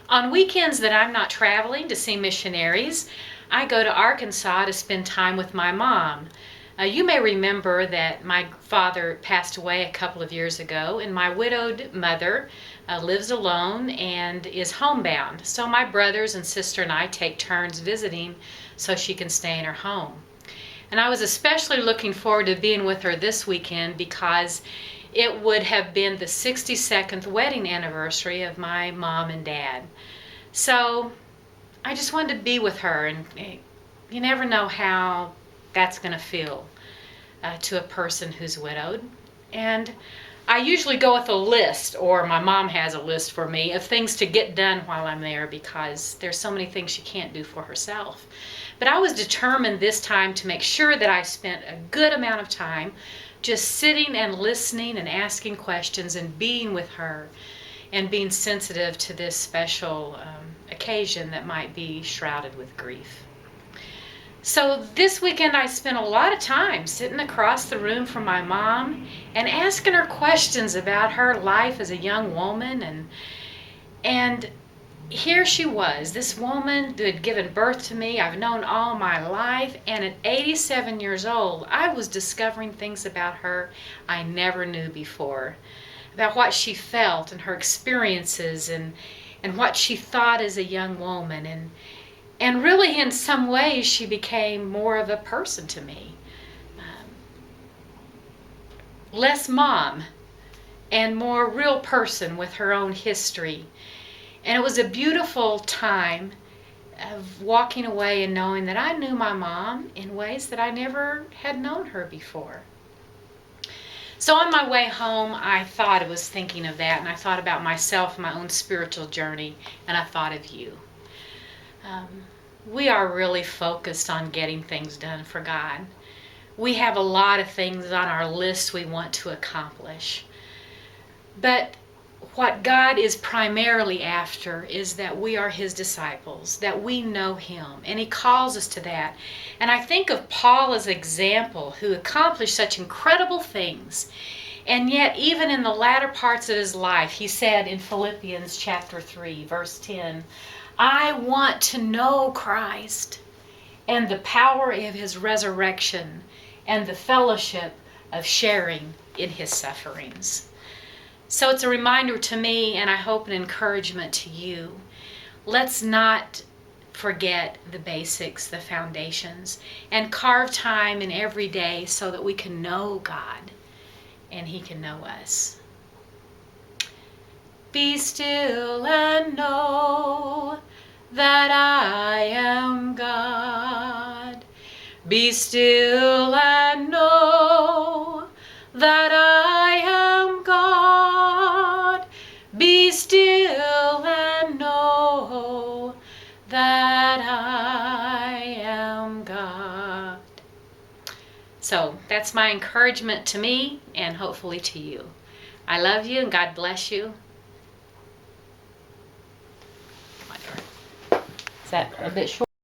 On weekends that I'm not traveling to see missionaries, I go to Arkansas to spend time with my mom. You may remember that my father passed away a couple of years ago, and my widowed mother lives alone and is homebound. So my brothers and sister and I take turns visiting so she can stay in her home. And I was especially looking forward to being with her this weekend because it would have been the 62nd wedding anniversary of my mom and dad. So I just wanted to be with her, and you never know how that's going to feel to a person who's widowed. And I usually go with a list, or my mom has a list for me, of things to get done while I'm there because there's so many things she can't do for herself. But I was determined this time to make sure that I spent a good amount of time just sitting and listening and asking questions and being with her and being sensitive to this special occasion that might be shrouded with grief. So this weekend I spent a lot of time sitting across the room from my mom and asking her questions about her life as a young woman, and here she was, this woman who had given birth to me, I've known all my life, and at 87 years old, I was discovering things about her I never knew before, about what she felt and her experiences and what she thought as a young woman. And really, in some ways, she became more of a person to me. Less mom and more real person with her own history. And it was a beautiful time of walking away and knowing that I knew my mom in ways that I never had known her before. So on my way home, I was thinking of that, and I thought about myself, my own spiritual journey, and I thought of you. We are really focused on getting things done for God. We have a lot of things on our list we want to accomplish. But what God is primarily after is that we are His disciples, that we know Him, and He calls us to that. And I think of Paul as an example who accomplished such incredible things. And yet, even in the latter parts of his life, he said in Philippians chapter 3, verse 10, I want to know Christ and the power of His resurrection and the fellowship of sharing in His sufferings. So it's a reminder to me, and I hope an encouragement to you. Let's not forget the basics, the foundations, and carve time in every day so that we can know God and He can know us. Be still and know that I am God. Be still and know that I am God. Be still and know that I am God. So that's my encouragement to me and hopefully to you. I love you and God bless you. Is that a bit short?